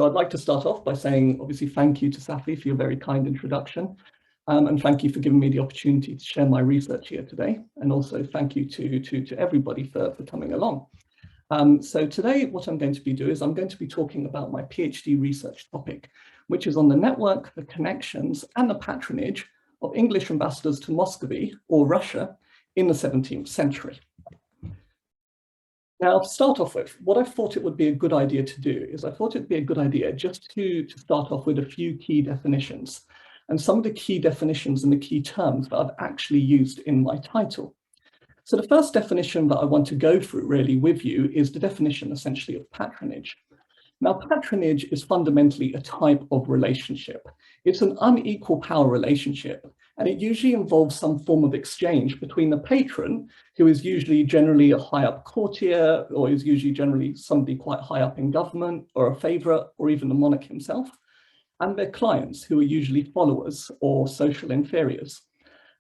So I'd like to start off by saying, obviously, thank you to Safi for your very kind introduction. And thank you for giving me the opportunity to share my research here today. And also thank you to everybody for coming along. So today, what I'm going to be doing is I'm going to be talking about my PhD research topic, which is on the network, the connections, and the patronage of English ambassadors to Muscovy, or Russia, in the 17th century. Now, to start off with, what I thought it would be a good idea to do is I thought it'd be a good idea just to start off with a few key definitions and some of the key definitions and the key terms that I've actually used in my title. So the first definition that I want to go through really with you is the definition essentially of patronage. Now, patronage is fundamentally a type of relationship. It's an unequal power relationship, and it usually involves some form of exchange between the patron, who is usually generally a high-up courtier, or is usually generally somebody quite high up in government, or a favorite, or even the monarch himself, and their clients, who are usually followers or social inferiors.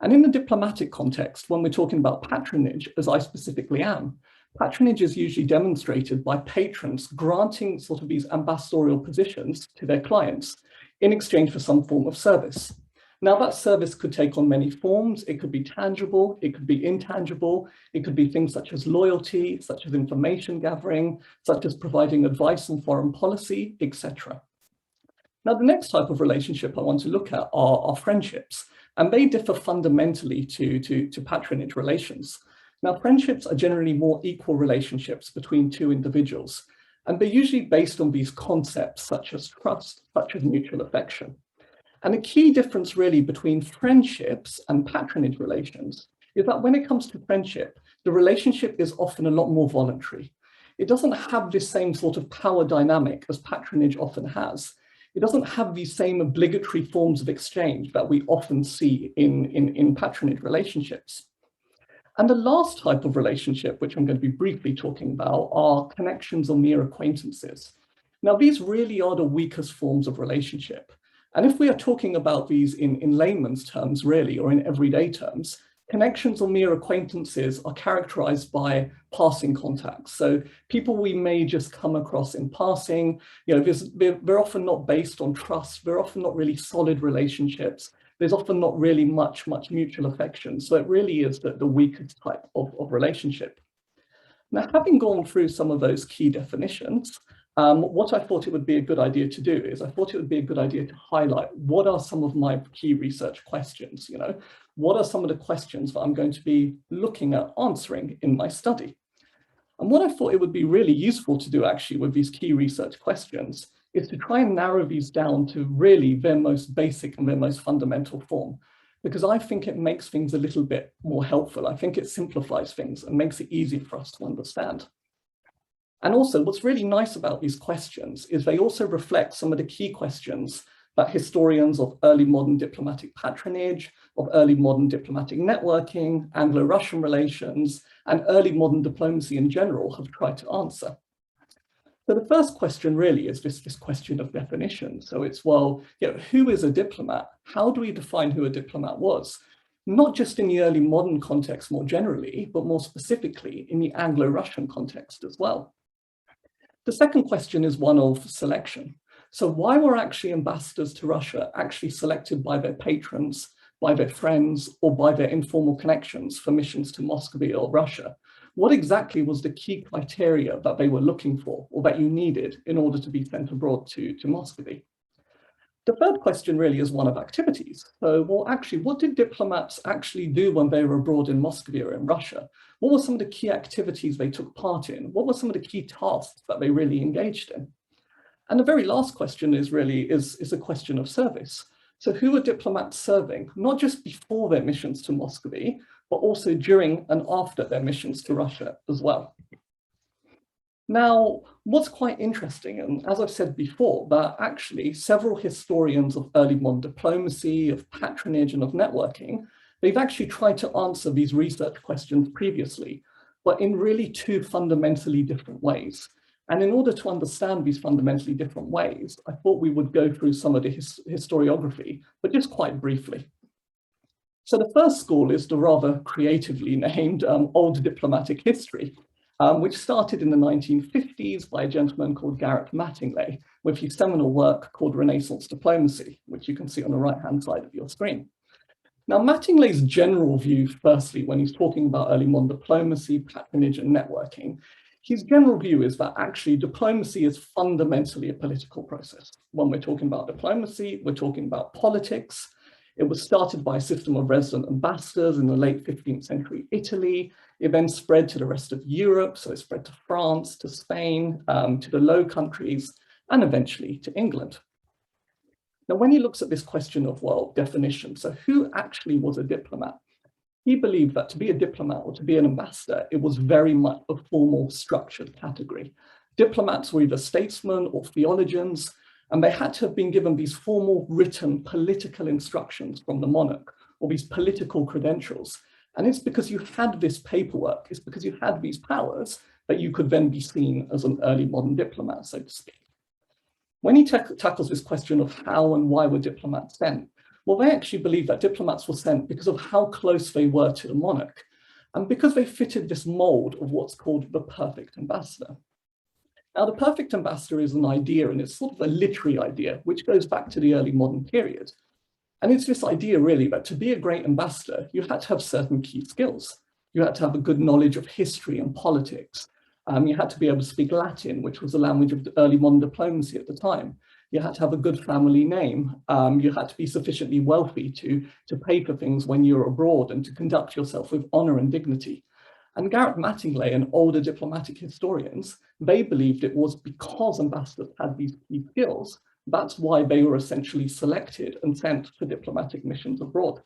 And in the diplomatic context, when we're talking about patronage, as I specifically am, patronage is usually demonstrated by patrons granting sort of these ambassadorial positions to their clients in exchange for some form of service. Now, that service could take on many forms. It could be tangible, it could be intangible, it could be things such as loyalty, such as information gathering, such as providing advice on foreign policy, etc. Now, the next type of relationship I want to look at are friendships, and they differ fundamentally to patronage relations. Now, friendships are generally more equal relationships between two individuals, and they're usually based on these concepts such as trust, such as mutual affection. And the key difference really between friendships and patronage relations is that when it comes to friendship, the relationship is often a lot more voluntary. It doesn't have this same sort of power dynamic as patronage often has. It doesn't have these same obligatory forms of exchange that we often see in patronage relationships. And the last type of relationship, which I'm going to be briefly talking about, are connections or mere acquaintances. Now, these really are the weakest forms of relationship. And if we are talking about these in layman's terms, really, or in everyday terms, connections or mere acquaintances are characterized by passing contacts. So people we may just come across in passing, they're often not based on trust. They're often not really solid relationships. There's often not really much mutual affection. So it really is the weakest type of relationship. Now, having gone through some of those key definitions, what I thought it would be a good idea to do is I thought it would be a good idea to highlight what are some of my key research questions, what are some of the questions that I'm going to be looking at answering in my study. And what I thought it would be really useful to do actually with these key research questions is to try and narrow these down to really their most basic and their most fundamental form, because I think it makes things a little bit more helpful. I think it simplifies things and makes it easier for us to understand. And also, what's really nice about these questions is they also reflect some of the key questions that historians of early modern diplomatic patronage, of early modern diplomatic networking, Anglo-Russian relations, and early modern diplomacy in general have tried to answer. So the first question really is this question of definition. So it's, well, who is a diplomat? How do we define who a diplomat was? Not just in the early modern context more generally, but more specifically in the Anglo-Russian context as well. The second question is one of selection. So why were actually ambassadors to Russia actually selected by their patrons, by their friends, or by their informal connections for missions to Muscovy or Russia? What exactly was the key criteria that they were looking for or that you needed in order to be sent abroad to Muscovy? The third question really is one of activities. So, well, actually, what did diplomats actually do when they were abroad in Muscovy or in Russia? What were some of the key activities they took part in? What were some of the key tasks that they really engaged in? And the very last question is a question of service. So who are diplomats serving, not just before their missions to Muscovy, but also during and after their missions to Russia as well? Now, what's quite interesting, and as I've said before, that actually several historians of early modern diplomacy, of patronage, and of networking, they've actually tried to answer these research questions previously, but in really two fundamentally different ways. And in order to understand these fundamentally different ways, I thought we would go through some of the historiography, but just quite briefly. So the first school is the rather creatively named Old Diplomatic History, which started in the 1950s by a gentleman called Garrett Mattingly. with his seminal work called Renaissance Diplomacy, which you can see on the right-hand side of your screen. Now, Mattingly's general view, firstly, when he's talking about early modern diplomacy, patronage, and networking, his general view is that actually diplomacy is fundamentally a political process. When we're talking about diplomacy, we're talking about politics. It was started by a system of resident ambassadors in the late 15th century Italy. It then spread to the rest of Europe, so it spread to France, to Spain, to the Low Countries, and eventually to England. Now, when he looks at this question of, well, definition, so who actually was a diplomat? He believed that to be a diplomat or to be an ambassador, it was very much a formal, structured category. Diplomats were either statesmen or theologians, and they had to have been given these formal, written political instructions from the monarch, or these political credentials. And it's because you had this paperwork, it's because you had these powers that you could then be seen as an early modern diplomat, so to speak. When he tackles this question of how and why were diplomats sent, well, they actually believe that diplomats were sent because of how close they were to the monarch, and because they fitted this mold of what's called the perfect ambassador. Now, the perfect ambassador is an idea, and it's sort of a literary idea, which goes back to the early modern period. And it's this idea, really, that to be a great ambassador, you had to have certain key skills. You had to have a good knowledge of history and politics. You had to be able to speak Latin, which was the language of the early modern diplomacy at the time. You had to have a good family name. You had to be sufficiently wealthy to pay for things when you were abroad and to conduct yourself with honor and dignity. And Garrett Mattingly and older diplomatic historians, they believed it was because ambassadors had these key skills, that's why they were essentially selected and sent for diplomatic missions abroad.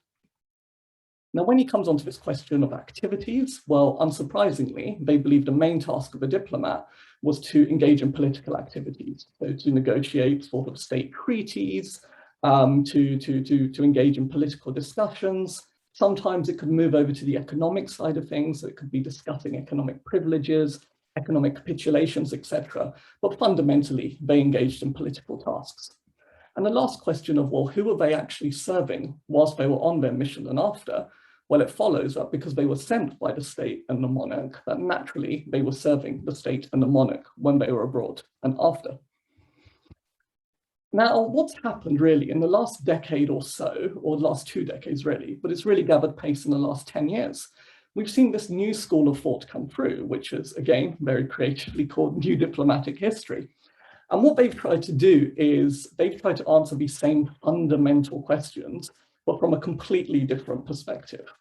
Now, when he comes onto this question of activities, well, unsurprisingly, they believe the main task of a diplomat was to engage in political activities, so to negotiate sort of state treaties, to engage in political discussions. Sometimes it could move over to the economic side of things, so it could be discussing economic privileges, economic capitulations, etc. But fundamentally, they engaged in political tasks. And the last question of, well, who were they actually serving whilst they were on their mission and after? Well, it follows that because they were sent by the state and the monarch, that naturally they were serving the state and the monarch when they were abroad and after. Now, what's happened really in the last decade or so, or the last 2 decades really, but it's really gathered pace in the last 10 years. We've seen this new school of thought come through, which is, again, very creatively called New Diplomatic History. And what they've tried to do is they've tried to answer these same fundamental questions, but from a completely different perspective.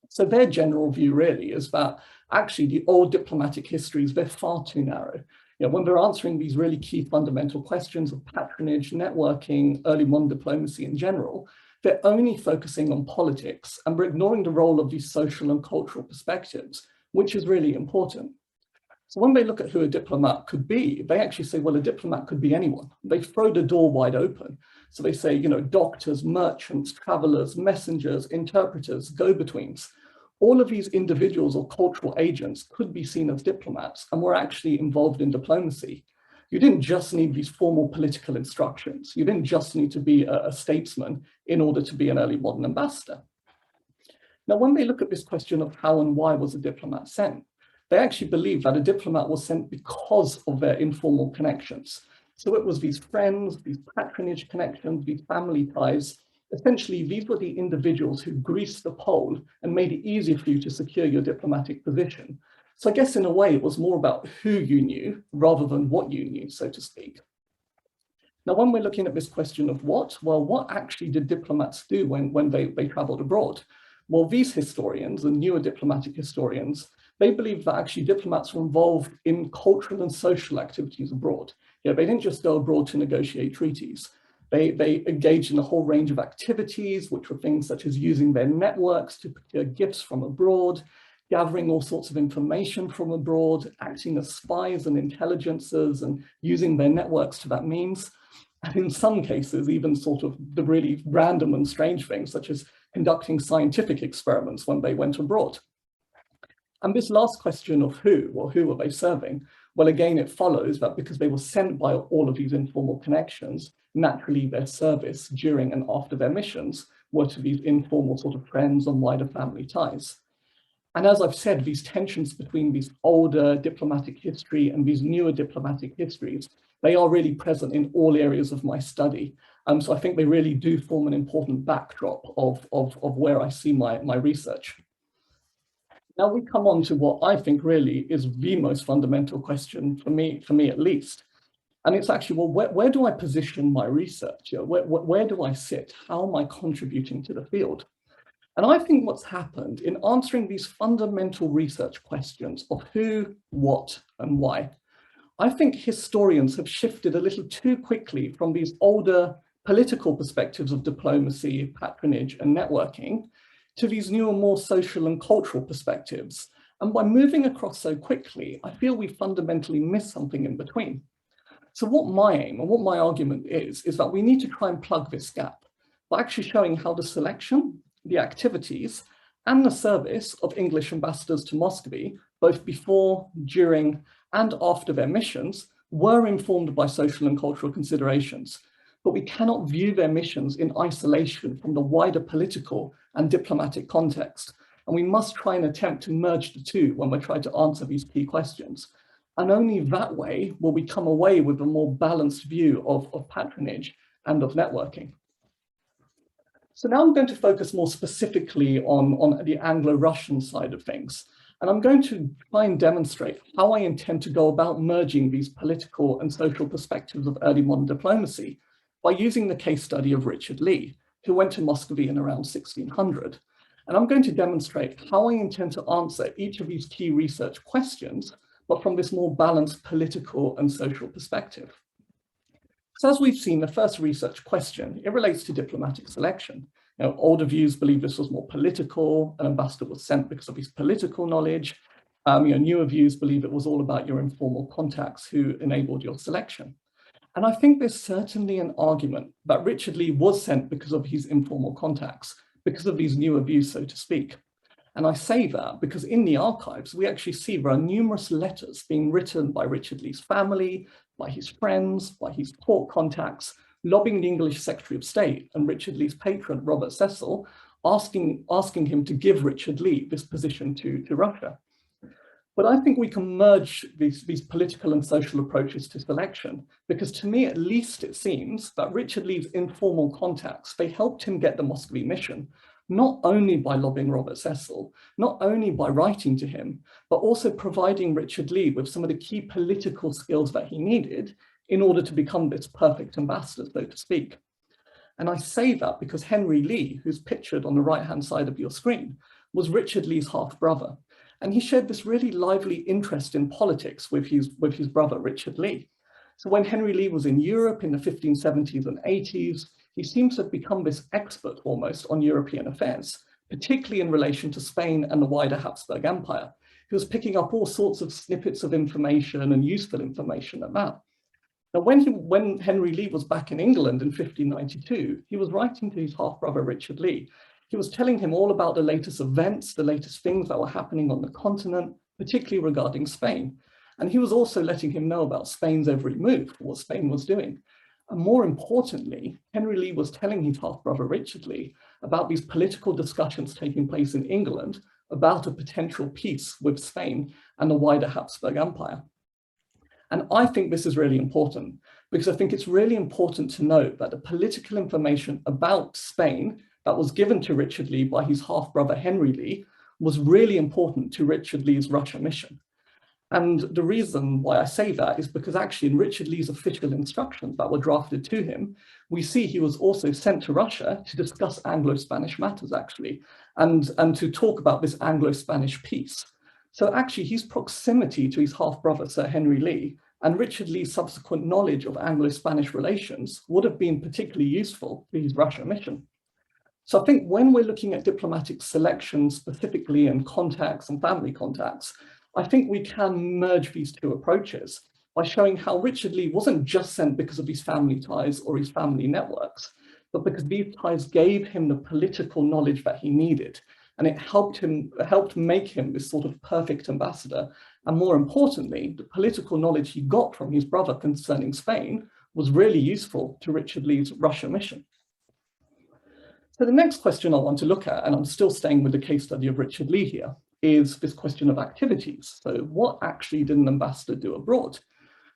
So their general view really is that actually the old diplomatic histories, they're far too narrow. You know, when they're answering these really key fundamental questions of patronage, networking, early modern diplomacy in general, they're only focusing on politics and we're ignoring the role of these social and cultural perspectives, which is really important. So when they look at who a diplomat could be, they actually say, well, a diplomat could be anyone. They throw the door wide open. So they say, you know, doctors, merchants, travelers, messengers, interpreters, go-betweens. All of these individuals or cultural agents could be seen as diplomats and were actually involved in diplomacy. You didn't just need these formal political instructions. You didn't just need to be a statesman in order to be an early modern ambassador. Now, when they look at this question of how and why was a diplomat sent, they actually believe that a diplomat was sent because of their informal connections. So it was these friends, these patronage connections, these family ties. Essentially, these were the individuals who greased the pole and made it easier for you to secure your diplomatic position. So I guess in a way, it was more about who you knew rather than what you knew, so to speak. Now, when we're looking at this question of what, well, what actually did diplomats do when they traveled abroad? Well, these historians, the newer diplomatic historians, they believe that actually diplomats were involved in cultural and social activities abroad. You know, they didn't just go abroad to negotiate treaties. They engaged in a whole range of activities, which were things such as using their networks to procure gifts from abroad, gathering all sorts of information from abroad, acting as spies and intelligencers and using their networks to that means. And in some cases, even sort of the really random and strange things, such as conducting scientific experiments when they went abroad. And this last question of who, well, who were they serving? Well, again, it follows that because they were sent by all of these informal connections, naturally their service during and after their missions were to these informal sort of friends and wider family ties. And as I've said, these tensions between these older diplomatic history and these newer diplomatic histories, they are really present in all areas of my study. So I think they really do form an important backdrop of where I see my research. Now we come on to what I think really is the most fundamental question for me at least. And it's actually, well, where do I position my research? You know, where do I sit? How am I contributing to the field? And I think what's happened in answering these fundamental research questions of who, what, and why, I think historians have shifted a little too quickly from these older political perspectives of diplomacy, patronage, and networking to these newer, more social and cultural perspectives. And by moving across so quickly, I feel we fundamentally miss something in between. So what my aim and what my argument is that we need to try and plug this gap by actually showing how the selection, the activities, and the service of English ambassadors to Muscovy, both before, during, and after their missions, were informed by social and cultural considerations. But we cannot view their missions in isolation from the wider political and diplomatic context. And we must try and attempt to merge the two when we're trying to answer these key questions. And only that way will we come away with a more balanced view of patronage and of networking. So now I'm going to focus more specifically on the Anglo-Russian side of things. And I'm going to try and demonstrate how I intend to go about merging these political and social perspectives of early modern diplomacy by using the case study of Richard Lee, who went to Muscovy in around 1600. And I'm going to demonstrate how I intend to answer each of these key research questions, but from this more balanced political and social perspective. So as we've seen, the first research question, it relates to diplomatic selection. Now, older views believe this was more political. An ambassador was sent because of his political knowledge. Newer views believe it was all about your informal contacts who enabled your selection. And I think there's certainly an argument that Richard Lee was sent because of his informal contacts, because of these newer views, so to speak. And I say that because in the archives, we actually see there are numerous letters being written by Richard Lee's family, by his friends, by his court contacts, lobbying the English Secretary of State and Richard Lee's patron, Robert Cecil, asking him to give Richard Lee this position to Russia. But I think we can merge these political and social approaches to selection, because to me, at least, it seems that Richard Lee's informal contacts, they helped him get the Muscovy mission, not only by lobbying Robert Cecil, not only by writing to him, but also providing Richard Lee with some of the key political skills that he needed in order to become this perfect ambassador, so to speak. And I say that because Henry Lee, who's pictured on the right-hand side of your screen, was Richard Lee's half-brother. And he shared this really lively interest in politics with his brother, Richard Lee. So when Henry Lee was in Europe in the 1570s and 80s, he seems to have become this expert almost on European affairs, particularly in relation to Spain and the wider Habsburg Empire. He was picking up all sorts of snippets of information and useful information at that. Now, when Henry Lee was back in England in 1592, he was writing to his half-brother, Richard Lee. He was telling him all about the latest events, the latest things that were happening on the continent, particularly regarding Spain. And he was also letting him know about Spain's every move, what Spain was doing. And more importantly, Henry Lee was telling his half-brother Richard Lee about these political discussions taking place in England about a potential peace with Spain and the wider Habsburg Empire. And I think this is really important, because I think it's really important to note that the political information about Spain that was given to Richard Lee by his half-brother Henry Lee was really important to Richard Lee's Russia mission. And the reason why I say that is because actually in Richard Lee's official instructions that were drafted to him, we see he was also sent to Russia to discuss Anglo-Spanish matters actually, and to talk about this Anglo-Spanish peace. So actually his proximity to his half-brother Sir Henry Lee and Richard Lee's subsequent knowledge of Anglo-Spanish relations would have been particularly useful for his Russia mission. So I think when we're looking at diplomatic selection specifically and contacts and family contacts, I think we can merge these two approaches by showing how Richard Lee wasn't just sent because of his family ties or his family networks, but because these ties gave him the political knowledge that he needed. And it helped make him this sort of perfect ambassador. And more importantly, the political knowledge he got from his brother concerning Spain was really useful to Richard Lee's Russia mission. So the next question I want to look at, and I'm still staying with the case study of Richard Lee here, is this question of activities. So what actually did an ambassador do abroad?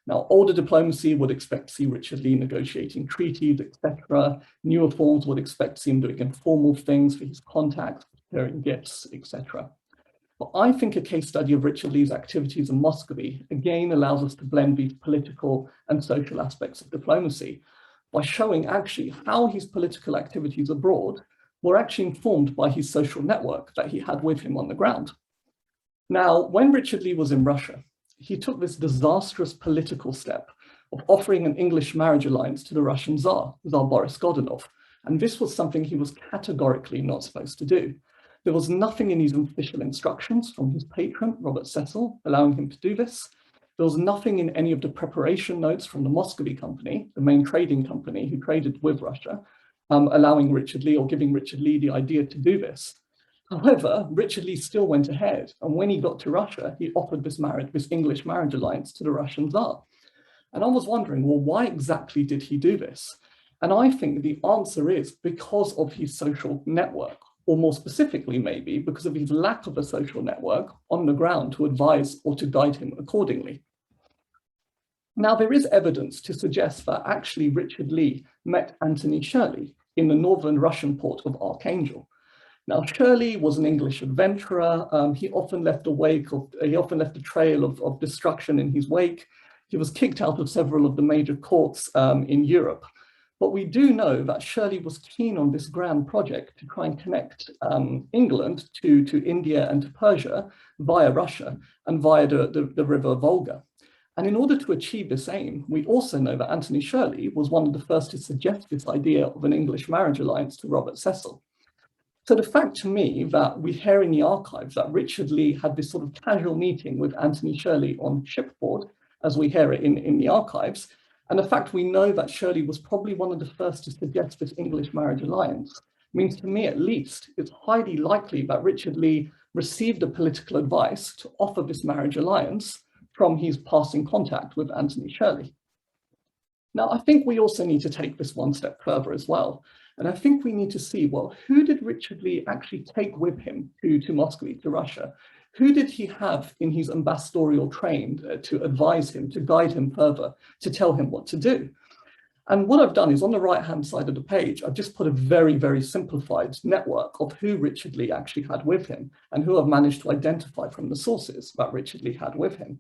Now, older diplomacy would expect to see Richard Lee negotiating treaties, etc. Newer forms would expect to see him doing informal things for his contacts, preparing gifts, etc. But I think a case study of Richard Lee's activities in Muscovy again allows us to blend these political and social aspects of diplomacy by showing actually how his political activities abroad were actually informed by his social network that he had with him on the ground. Now, when Richard Lee was in Russia, he took this disastrous political step of offering an English marriage alliance to the Russian Tsar, Tsar Boris Godunov, and this was something he was categorically not supposed to do. There was nothing in his official instructions from his patron, Robert Cecil, allowing him to do this. There was nothing in any of the preparation notes from the Muscovy company, the main trading company who traded with Russia, allowing Richard Lee or giving Richard Lee the idea to do this. However, Richard Lee still went ahead, and when he got to Russia, he offered this English marriage alliance to the Russian Tsar. And I was wondering, well, why exactly did he do this? And I think the answer is because of his social network, or more specifically, maybe because of his lack of a social network on the ground to advise or to guide him accordingly. Now, there is evidence to suggest that actually Richard Lee met Anthony Shirley in the northern Russian port of Archangel. Now, Shirley was an English adventurer. He often left a trail of destruction in his wake. He was kicked out of several of the major courts in Europe. But we do know that Shirley was keen on this grand project to try and connect England to India and to Persia via Russia and via the river Volga. And in order to achieve this aim, we also know that Anthony Shirley was one of the first to suggest this idea of an English marriage alliance to Robert Cecil. So the fact to me that we hear in the archives that Richard Lee had this sort of casual meeting with Anthony Shirley on shipboard, as we hear it in the archives, and the fact we know that Shirley was probably one of the first to suggest this English marriage alliance means, to me at least, it's highly likely that Richard Lee received the political advice to offer this marriage alliance from his passing contact with Anthony Shirley. Now, I think we also need to take this one step further as well. And I think we need to see, well, who did Richard Lee actually take with him to Muscovy, to Russia? Who did he have in his ambassadorial train to advise him, to guide him further, to tell him what to do? And what I've done is on the right-hand side of the page, I've just put a very, very simplified network of who Richard Lee actually had with him and who I've managed to identify from the sources that Richard Lee had with him.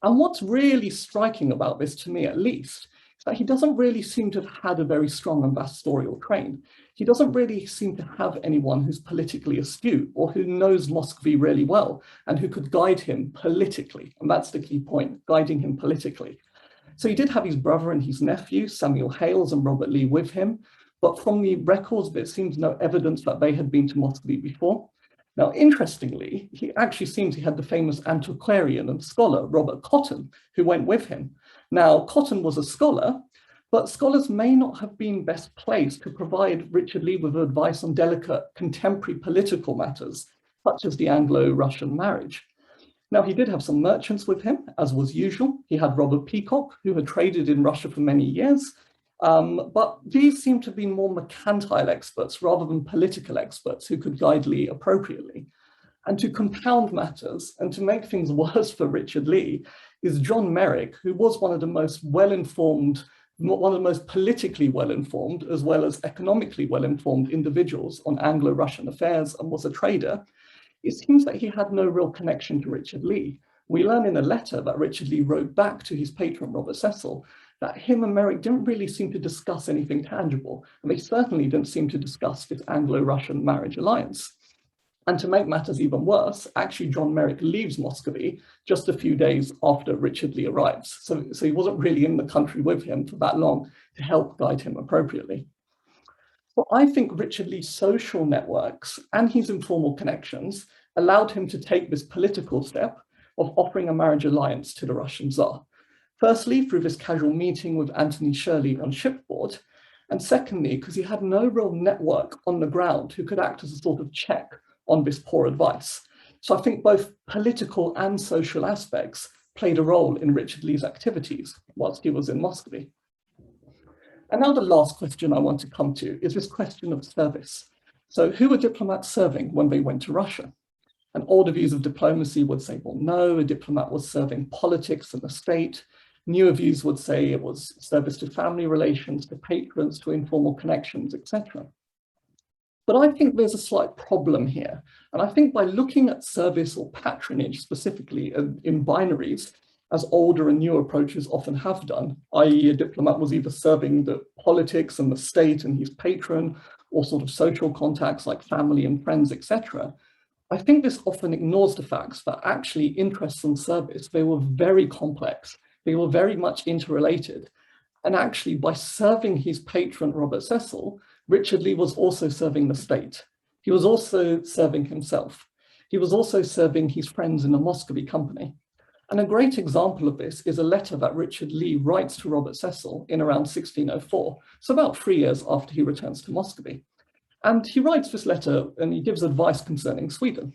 And what's really striking about this, to me at least, that he doesn't really seem to have had a very strong ambassadorial train. He doesn't really seem to have anyone who's politically astute or who knows Muscovy really well and who could guide him politically. And that's the key point, guiding him politically. So he did have his brother and his nephew, Samuel Hales and Robert Lee, with him. But from the records, there seems no evidence that they had been to Muscovy before. Now, interestingly, he actually seems he had the famous antiquarian and scholar, Robert Cotton, who went with him. Now, Cotton was a scholar, but scholars may not have been best placed to provide Richard Lee with advice on delicate contemporary political matters, such as the Anglo-Russian marriage. Now, he did have some merchants with him, as was usual. He had Robert Peacock, who had traded in Russia for many years, but these seem to be more mercantile experts rather than political experts who could guide Lee appropriately. And to compound matters and to make things worse for Richard Lee is John Merrick, who was one of the most well-informed, one of the most politically well-informed, as well as economically well-informed individuals on Anglo-Russian affairs and was a trader. It seems that he had no real connection to Richard Lee. We learn in a letter that Richard Lee wrote back to his patron, Robert Cecil, that him and Merrick didn't really seem to discuss anything tangible, and they certainly didn't seem to discuss this Anglo-Russian marriage alliance. And to make matters even worse, actually John Merrick leaves Muscovy just a few days after Richard Lee arrives. So he wasn't really in the country with him for that long to help guide him appropriately. Well, I think Richard Lee's social networks and his informal connections allowed him to take this political step of offering a marriage alliance to the Russian Tsar. Firstly, through this casual meeting with Anthony Shirley on shipboard, and secondly, because he had no real network on the ground who could act as a sort of check on this poor advice. So I think both political and social aspects played a role in Richard Lee's activities whilst he was in Muscovy. And now the last question I want to come to is this question of service. So who were diplomats serving when they went to Russia? And older views of diplomacy would say, well, no, a diplomat was serving politics and the state. Newer views would say it was service to family relations, to patrons, to informal connections, etc. But I think there's a slight problem here. And I think by looking at service or patronage specifically in binaries, as older and newer approaches often have done, i.e. a diplomat was either serving the politics and the state and his patron, or sort of social contacts like family and friends, etc. I think this often ignores the facts that actually interests and service, they were very complex. They were very much interrelated. And actually, by serving his patron, Robert Cecil, Richard Lee was also serving the state. He was also serving himself. He was also serving his friends in the Muscovy company. And a great example of this is a letter that Richard Lee writes to Robert Cecil in around 1604, so about 3 years after he returns to Muscovy. And he writes this letter and he gives advice concerning Sweden.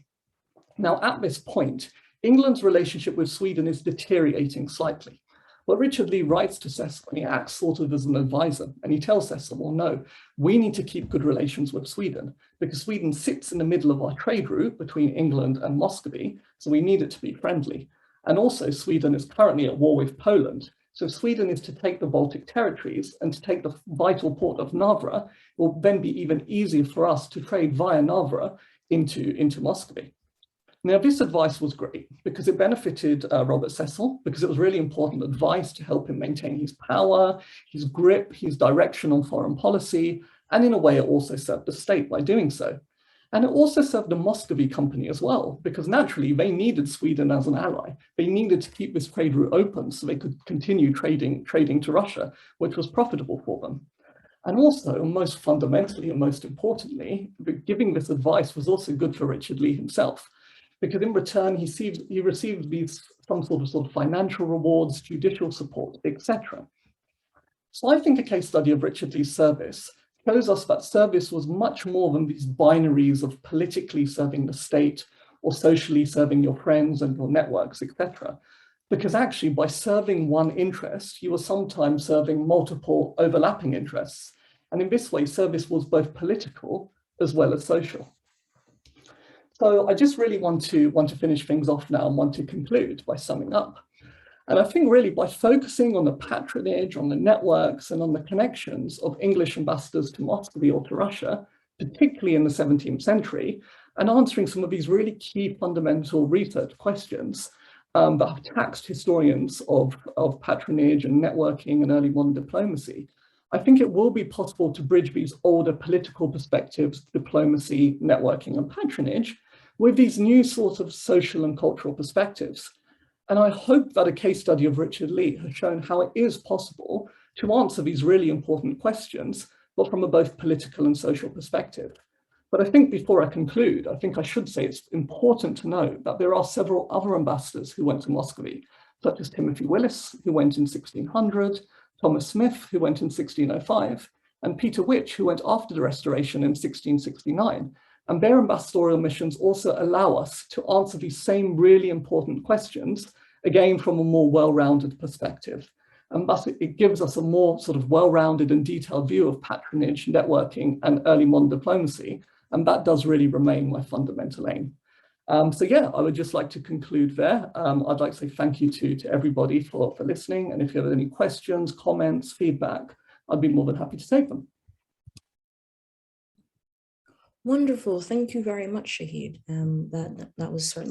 Now, at this point, England's relationship with Sweden is deteriorating slightly. But Richard Lee writes to Cecil and he acts sort of as an advisor, and he tells Cecil, well, no, we need to keep good relations with Sweden because Sweden sits in the middle of our trade route between England and Muscovy, so we need it to be friendly. And also Sweden is currently at war with Poland. So if Sweden is to take the Baltic territories and to take the vital port of Narva, it will then be even easier for us to trade via Narva into Muscovy. Now, this advice was great because it benefited Robert Cecil, because it was really important advice to help him maintain his power, his grip, his direction on foreign policy, and in a way it also served the state by doing so. And it also served the Muscovy company as well, because naturally they needed Sweden as an ally. They needed to keep this trade route open so they could continue trading to Russia, which was profitable for them. And also, most fundamentally and most importantly, giving this advice was also good for Richard Lee himself, because in return he received these some sort of financial rewards, judicial support, etc. So I think a case study of Richard Lee's service shows us that service was much more than these binaries of politically serving the state or socially serving your friends and your networks, etc. Because actually by serving one interest, you were sometimes serving multiple overlapping interests. And in this way, service was both political as well as social. So I just really want to finish things off now and want to conclude by summing up. And I think really by focusing on the patronage, on the networks and on the connections of English ambassadors to Muscovy or to Russia, particularly in the 17th century, and answering some of these really key fundamental research questions that have taxed historians of patronage and networking and early modern diplomacy, I think it will be possible to bridge these older political perspectives, diplomacy, networking and patronage, with these new sorts of social and cultural perspectives. And I hope that a case study of Richard Lee has shown how it is possible to answer these really important questions, but from a both political and social perspective. But I think before I conclude, I think I should say it's important to note that there are several other ambassadors who went to Muscovy, such as Timothy Willis, who went in 1600, Thomas Smith, who went in 1605, and Peter Witch, who went after the Restoration in 1669. And their ambassadorial missions also allow us to answer these same really important questions, again, from a more well-rounded perspective. And thus it gives us a more sort of well-rounded and detailed view of patronage, networking, and early modern diplomacy. And that does really remain my fundamental aim. So yeah, I would just like to conclude there. I'd like to say thank you to everybody for listening. And if you have any questions, comments, feedback, I'd be more than happy to take them. Wonderful. Thank you very much, Shahid. That was certainly